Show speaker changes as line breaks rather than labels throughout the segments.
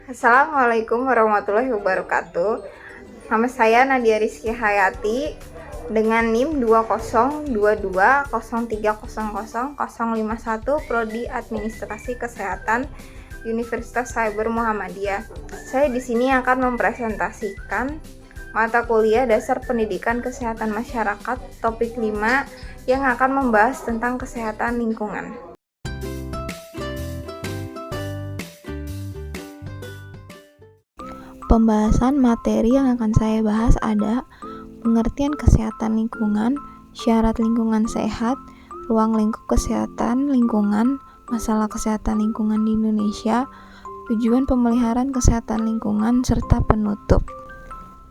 Assalamualaikum warahmatullahi wabarakatuh. Nama saya Nadia Rizky Hayati dengan NIM 202203000051 Prodi Administrasi Kesehatan Universitas Cyber Muhammadiyah. Saya di sini akan mempresentasikan mata kuliah Dasar Pendidikan Kesehatan Masyarakat topik 5 yang akan membahas tentang kesehatan lingkungan.
Pembahasan materi yang akan saya bahas ada pengertian kesehatan lingkungan, syarat lingkungan sehat, ruang lingkup kesehatan lingkungan, masalah kesehatan lingkungan di Indonesia, tujuan pemeliharaan kesehatan lingkungan, serta penutup.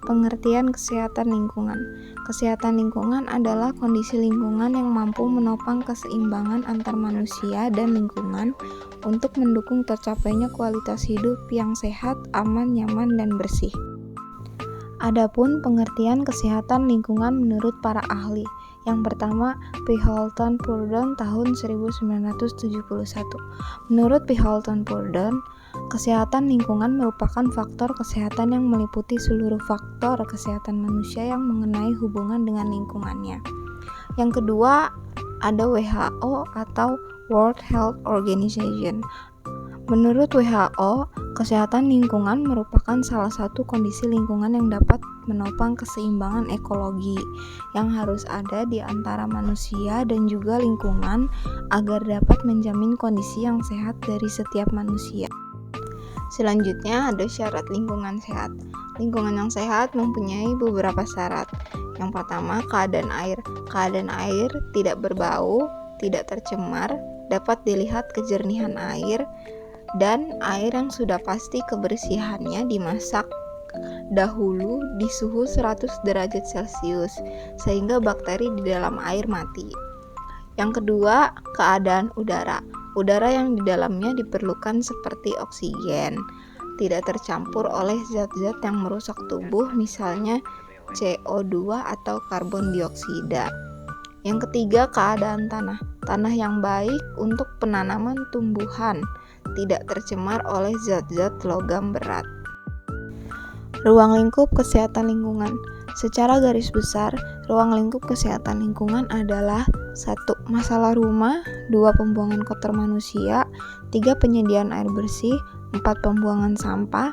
Pengertian kesehatan lingkungan. Kesehatan lingkungan adalah kondisi lingkungan yang mampu menopang keseimbangan antar manusia dan lingkungan untuk mendukung tercapainya kualitas hidup yang sehat, aman, nyaman, dan bersih. Adapun pengertian kesehatan lingkungan menurut para ahli. Yang pertama, P. Halton Purdon tahun 1971. Menurut P. Halton Purdon, kesehatan lingkungan merupakan faktor kesehatan yang meliputi seluruh faktor kesehatan manusia yang mengenai hubungan dengan lingkungannya. Yang kedua, ada WHO atau World Health Organization. Menurut WHO, kesehatan lingkungan merupakan salah satu kondisi lingkungan yang dapat menopang keseimbangan ekologi yang harus ada di antara manusia dan juga lingkungan agar dapat menjamin kondisi yang sehat dari setiap manusia. Selanjutnya ada syarat lingkungan sehat. Lingkungan yang sehat mempunyai beberapa syarat. Yang pertama, keadaan air. Keadaan air tidak berbau, tidak tercemar, dapat dilihat kejernihan air, dan air yang sudah pasti kebersihannya dimasak dahulu di suhu 100 derajat Celcius sehingga bakteri di dalam air mati. Yang kedua, keadaan udara. Udara yang di dalamnya diperlukan seperti oksigen, tidak tercampur oleh zat-zat yang merusak tubuh, misalnya CO2 atau karbon dioksida. Yang ketiga, keadaan tanah. Tanah yang baik untuk penanaman tumbuhan, tidak tercemar oleh zat-zat logam berat. Ruang lingkup kesehatan lingkungan. Secara garis besar, ruang lingkup kesehatan lingkungan adalah 1. Masalah rumah, 2. Pembuangan kotor manusia, 3. Penyediaan air bersih, 4. Pembuangan sampah,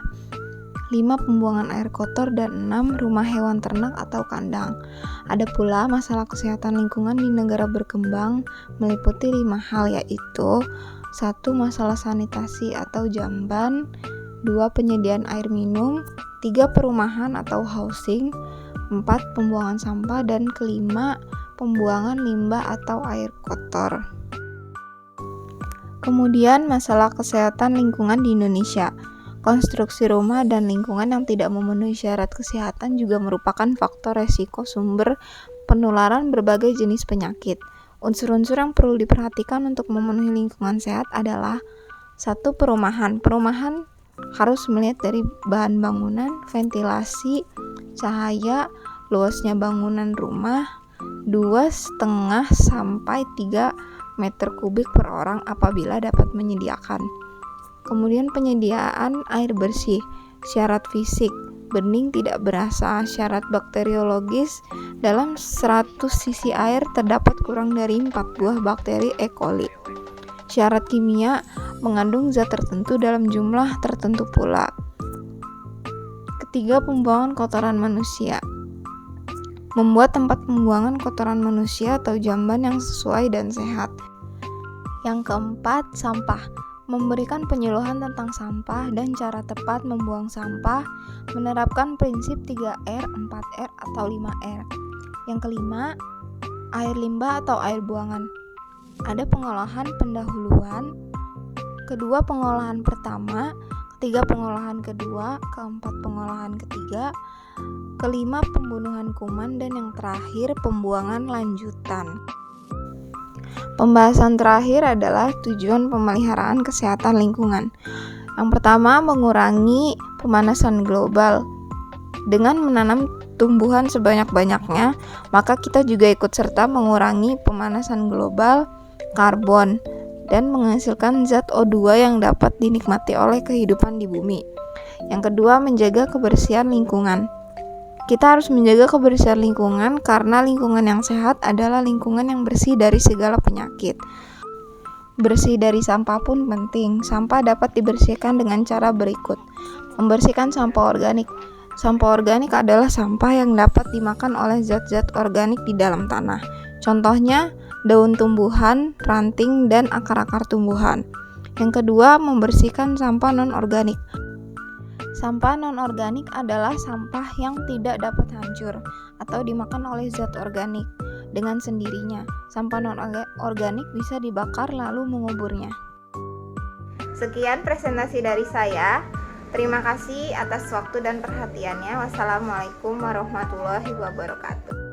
5. Pembuangan air kotor, dan 6. Rumah hewan ternak atau kandang. Ada pula masalah kesehatan lingkungan di negara berkembang meliputi 5 hal, yaitu 1. Masalah sanitasi atau jamban, 2. Penyediaan air minum, 3. Perumahan atau housing, 4. Pembuangan sampah, dan kelima, pembuangan limbah atau air kotor. Kemudian masalah kesehatan lingkungan di Indonesia. Konstruksi rumah dan lingkungan yang tidak memenuhi syarat kesehatan juga merupakan faktor resiko sumber penularan berbagai jenis penyakit. Unsur-unsur yang perlu diperhatikan untuk memenuhi lingkungan sehat adalah 1. Perumahan. Perumahan harus melihat dari bahan bangunan, ventilasi, cahaya, luasnya bangunan rumah, 2,5 sampai 3 meter kubik per orang apabila dapat menyediakan. Kemudian penyediaan air bersih, syarat fisik, bening tidak berasa, syarat bakteriologis, dalam 100 cc air terdapat kurang dari 4 buah bakteri E. coli. Syarat kimia, mengandung zat tertentu dalam jumlah tertentu pula. Ketiga, pembuangan kotoran manusia. Membuat tempat pembuangan kotoran manusia atau jamban yang sesuai dan sehat. Yang keempat, sampah. Memberikan penyuluhan tentang sampah dan cara tepat membuang sampah, menerapkan prinsip 3R, 4R, atau 5R. Yang kelima, air limbah atau air buangan. Ada pengolahan pendahuluan, kedua pengolahan pertama, ketiga pengolahan kedua, keempat pengolahan ketiga, kelima pembunuhan kuman, dan yang terakhir pembuangan lanjutan. Pembahasan terakhir adalah tujuan pemeliharaan kesehatan lingkungan. Yang pertama, mengurangi pemanasan global. Dengan menanam tumbuhan sebanyak-banyaknya, maka kita juga ikut serta mengurangi pemanasan global karbon
dan menghasilkan zat O2 yang dapat dinikmati oleh kehidupan di bumi. Yang kedua, menjaga kebersihan lingkungan. Kita harus menjaga kebersihan lingkungan karena lingkungan yang sehat adalah lingkungan yang bersih dari segala penyakit. Bersih dari sampah pun penting. Sampah dapat dibersihkan dengan cara berikut. Membersihkan sampah organik. Sampah organik adalah sampah yang dapat dimakan oleh zat-zat organik di dalam tanah. Contohnya, daun tumbuhan, ranting, dan akar-akar tumbuhan. Yang kedua, membersihkan sampah non-organik. Sampah non-organik adalah sampah yang tidak dapat hancur atau dimakan oleh zat organik dengan sendirinya. Sampah non-organik bisa dibakar lalu menguburnya. Sekian presentasi dari saya. Terima kasih atas waktu dan perhatiannya. Wassalamualaikum warahmatullahi wabarakatuh.